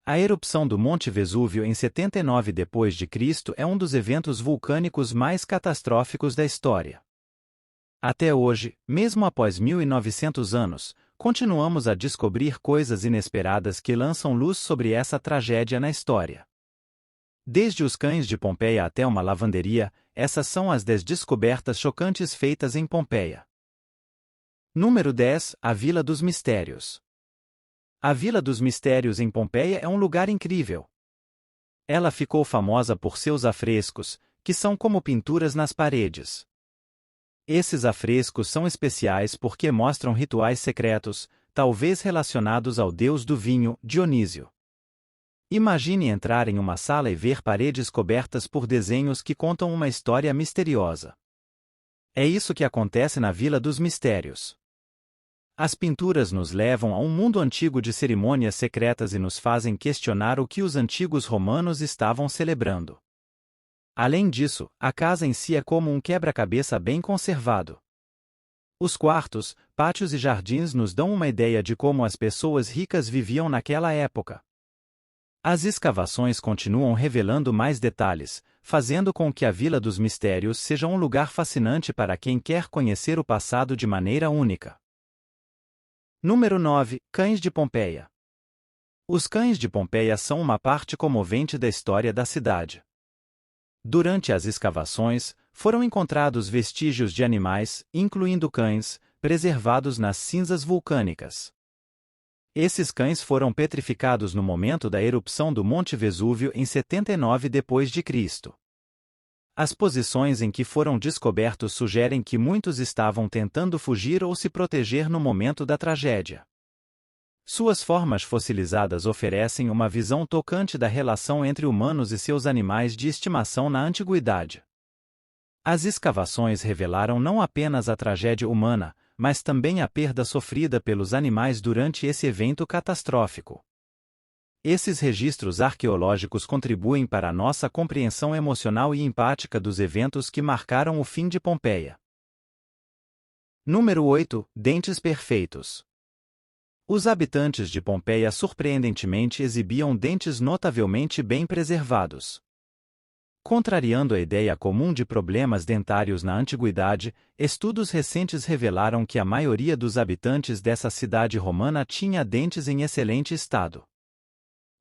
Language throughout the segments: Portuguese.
A erupção do Monte Vesúvio em 79 d.C. é um dos eventos vulcânicos mais catastróficos da história. Até hoje, mesmo após 1900 anos, continuamos a descobrir coisas inesperadas que lançam luz sobre essa tragédia na história. Desde os cães de Pompeia até uma lavanderia, essas são as 10 descobertas chocantes feitas em Pompeia. Número 10. A Vila dos Mistérios. A Vila dos Mistérios em Pompeia é um lugar incrível. Ela ficou famosa por seus afrescos, que são como pinturas nas paredes. Esses afrescos são especiais porque mostram rituais secretos, talvez relacionados ao deus do vinho, Dionísio. Imagine entrar em uma sala e ver paredes cobertas por desenhos que contam uma história misteriosa. É isso que acontece na Vila dos Mistérios. As pinturas nos levam a um mundo antigo de cerimônias secretas e nos fazem questionar o que os antigos romanos estavam celebrando. Além disso, a casa em si é como um quebra-cabeça bem conservado. Os quartos, pátios e jardins nos dão uma ideia de como as pessoas ricas viviam naquela época. As escavações continuam revelando mais detalhes, fazendo com que a Vila dos Mistérios seja um lugar fascinante para quem quer conhecer o passado de maneira única. Número 9. Cães de Pompeia. Os cães de Pompeia são uma parte comovente da história da cidade. Durante as escavações, foram encontrados vestígios de animais, incluindo cães, preservados nas cinzas vulcânicas. Esses cães foram petrificados no momento da erupção do Monte Vesúvio em 79 d.C. As posições em que foram descobertos sugerem que muitos estavam tentando fugir ou se proteger no momento da tragédia. Suas formas fossilizadas oferecem uma visão tocante da relação entre humanos e seus animais de estimação na antiguidade. As escavações revelaram não apenas a tragédia humana, mas também a perda sofrida pelos animais durante esse evento catastrófico. Esses registros arqueológicos contribuem para a nossa compreensão emocional e empática dos eventos que marcaram o fim de Pompeia. Número 8. Dentes perfeitos. Os habitantes de Pompeia surpreendentemente exibiam dentes notavelmente bem preservados. Contrariando a ideia comum de problemas dentários na antiguidade, estudos recentes revelaram que a maioria dos habitantes dessa cidade romana tinha dentes em excelente estado.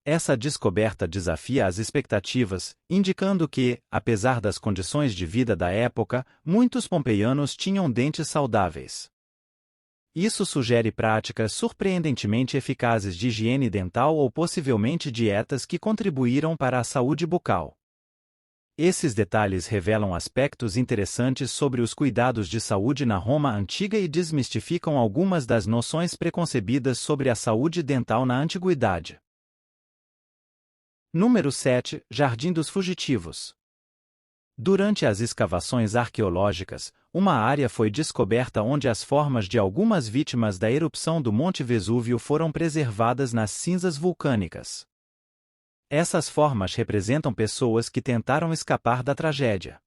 Essa descoberta desafia as expectativas, indicando que, apesar das condições de vida da época, muitos pompeianos tinham dentes saudáveis. Isso sugere práticas surpreendentemente eficazes de higiene dental ou possivelmente dietas que contribuíram para a saúde bucal. Esses detalhes revelam aspectos interessantes sobre os cuidados de saúde na Roma antiga e desmistificam algumas das noções preconcebidas sobre a saúde dental na antiguidade. Número 7. Jardim dos Fugitivos. Durante as escavações arqueológicas, uma área foi descoberta onde as formas de algumas vítimas da erupção do Monte Vesúvio foram preservadas nas cinzas vulcânicas. Essas formas representam pessoas que tentaram escapar da tragédia.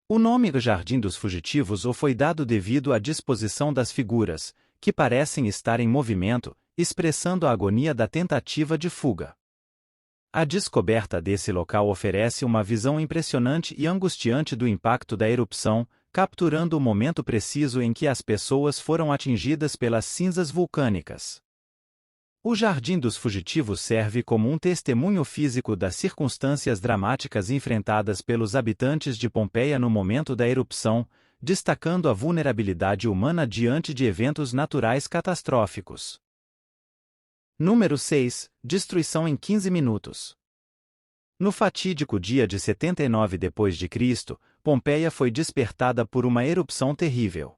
O nome Jardim dos Fugitivos foi dado devido à disposição das figuras, que parecem estar em movimento, expressando a agonia da tentativa de fuga. A descoberta desse local oferece uma visão impressionante e angustiante do impacto da erupção, capturando o momento preciso em que as pessoas foram atingidas pelas cinzas vulcânicas. O Jardim dos Fugitivos serve como um testemunho físico das circunstâncias dramáticas enfrentadas pelos habitantes de Pompeia no momento da erupção, destacando a vulnerabilidade humana diante de eventos naturais catastróficos. Número 6. Destruição em 15 minutos. No fatídico dia de 79 d.C., Pompeia foi despertada por uma erupção terrível.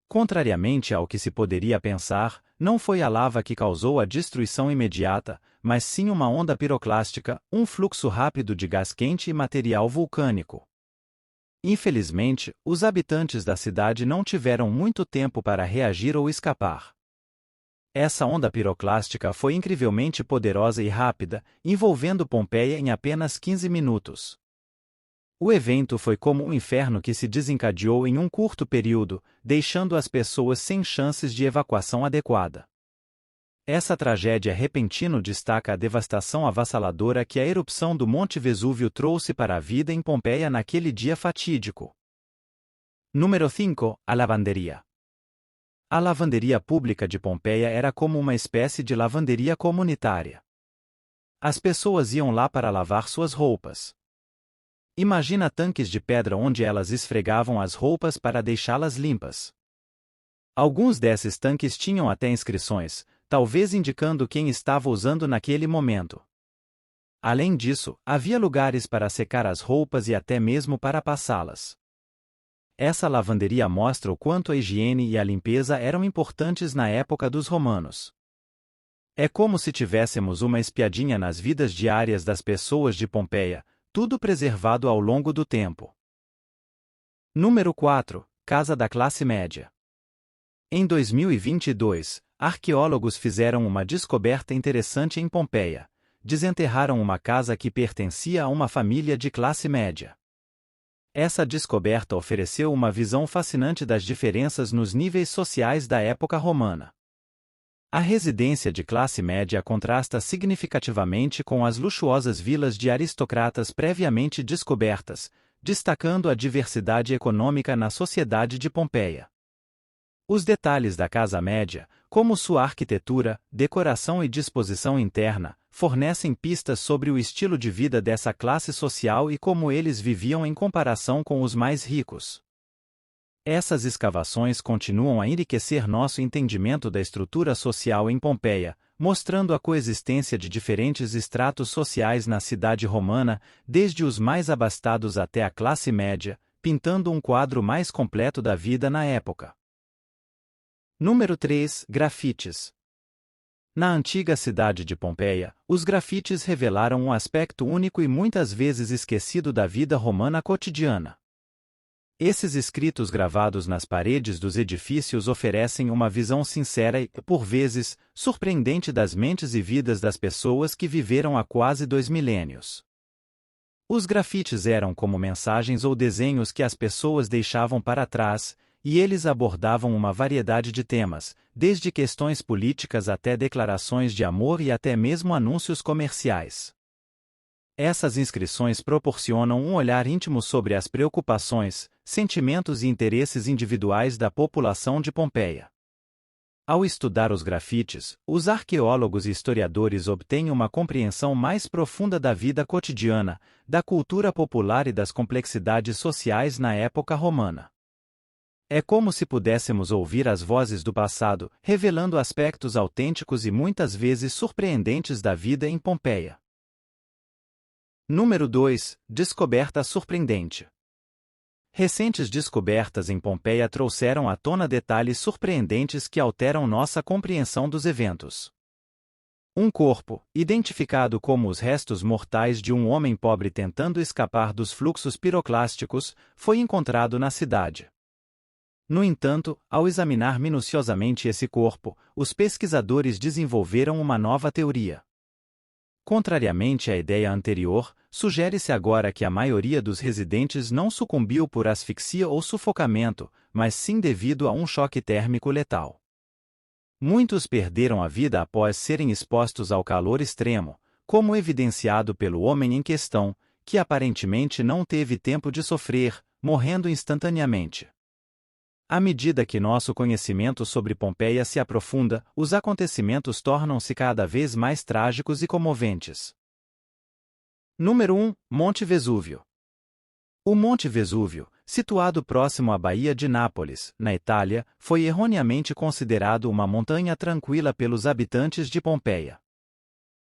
Contrariamente ao que se poderia pensar, não foi a lava que causou a destruição imediata, mas sim uma onda piroclástica, um fluxo rápido de gás quente e material vulcânico. Infelizmente, os habitantes da cidade não tiveram muito tempo para reagir ou escapar. Essa onda piroclástica foi incrivelmente poderosa e rápida, envolvendo Pompeia em apenas 15 minutos. O evento foi como um inferno que se desencadeou em um curto período, deixando as pessoas sem chances de evacuação adequada. Essa tragédia repentina destaca a devastação avassaladora que a erupção do Monte Vesúvio trouxe para a vida em Pompeia naquele dia fatídico. Número 5. A lavanderia. A lavanderia pública de Pompeia era como uma espécie de lavanderia comunitária. As pessoas iam lá para lavar suas roupas. Imagina tanques de pedra onde elas esfregavam as roupas para deixá-las limpas. Alguns desses tanques tinham até inscrições, talvez indicando quem estava usando naquele momento. Além disso, havia lugares para secar as roupas e até mesmo para passá-las. Essa lavanderia mostra o quanto a higiene e a limpeza eram importantes na época dos romanos. É como se tivéssemos uma espiadinha nas vidas diárias das pessoas de Pompeia, tudo preservado ao longo do tempo. Número 4. Casa da classe média. Em 2022, arqueólogos fizeram uma descoberta interessante em Pompeia. Desenterraram uma casa que pertencia a uma família de classe média. Essa descoberta ofereceu uma visão fascinante das diferenças nos níveis sociais da época romana. A residência de classe média contrasta significativamente com as luxuosas vilas de aristocratas previamente descobertas, destacando a diversidade econômica na sociedade de Pompeia. Os detalhes da casa média, como sua arquitetura, decoração e disposição interna, fornecem pistas sobre o estilo de vida dessa classe social e como eles viviam em comparação com os mais ricos. Essas escavações continuam a enriquecer nosso entendimento da estrutura social em Pompeia, mostrando a coexistência de diferentes estratos sociais na cidade romana, desde os mais abastados até a classe média, pintando um quadro mais completo da vida na época. Número 3. Grafites. Na antiga cidade de Pompeia, os grafites revelaram um aspecto único e muitas vezes esquecido da vida romana cotidiana. Esses escritos gravados nas paredes dos edifícios oferecem uma visão sincera e, por vezes, surpreendente das mentes e vidas das pessoas que viveram há quase 2 milênios. Os grafites eram como mensagens ou desenhos que as pessoas deixavam para trás, e eles abordavam uma variedade de temas, desde questões políticas até declarações de amor e até mesmo anúncios comerciais. Essas inscrições proporcionam um olhar íntimo sobre as preocupações, sentimentos e interesses individuais da população de Pompeia. Ao estudar os grafites, os arqueólogos e historiadores obtêm uma compreensão mais profunda da vida cotidiana, da cultura popular e das complexidades sociais na época romana. É como se pudéssemos ouvir as vozes do passado, revelando aspectos autênticos e muitas vezes surpreendentes da vida em Pompeia. Número 2. Descoberta surpreendente. Recentes descobertas em Pompeia trouxeram à tona detalhes surpreendentes que alteram nossa compreensão dos eventos. Um corpo, identificado como os restos mortais de um homem pobre tentando escapar dos fluxos piroclásticos, foi encontrado na cidade. No entanto, ao examinar minuciosamente esse corpo, os pesquisadores desenvolveram uma nova teoria. Contrariamente à ideia anterior, sugere-se agora que a maioria dos residentes não sucumbiu por asfixia ou sufocamento, mas sim devido a um choque térmico letal. Muitos perderam a vida após serem expostos ao calor extremo, como evidenciado pelo homem em questão, que aparentemente não teve tempo de sofrer, morrendo instantaneamente. À medida que nosso conhecimento sobre Pompeia se aprofunda, os acontecimentos tornam-se cada vez mais trágicos e comoventes. Número 1. Monte Vesúvio. O Monte Vesúvio, situado próximo à Baía de Nápoles, na Itália, foi erroneamente considerado uma montanha tranquila pelos habitantes de Pompeia.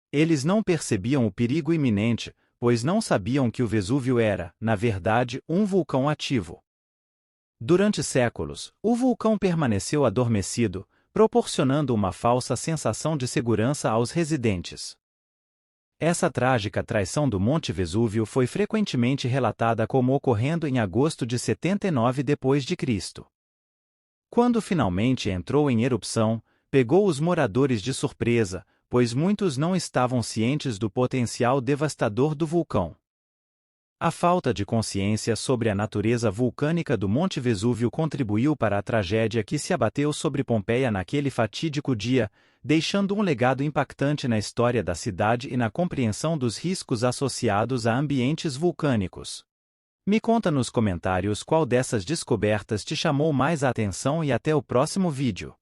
Eles não percebiam o perigo iminente, pois não sabiam que o Vesúvio era, na verdade, um vulcão ativo. Durante séculos, o vulcão permaneceu adormecido, proporcionando uma falsa sensação de segurança aos residentes. Essa trágica traição do Monte Vesúvio foi frequentemente relatada como ocorrendo em agosto de 79 d.C. Quando finalmente entrou em erupção, pegou os moradores de surpresa, pois muitos não estavam cientes do potencial devastador do vulcão. A falta de consciência sobre a natureza vulcânica do Monte Vesúvio contribuiu para a tragédia que se abateu sobre Pompeia naquele fatídico dia, deixando um legado impactante na história da cidade e na compreensão dos riscos associados a ambientes vulcânicos. Me conta nos comentários qual dessas descobertas te chamou mais a atenção e até o próximo vídeo.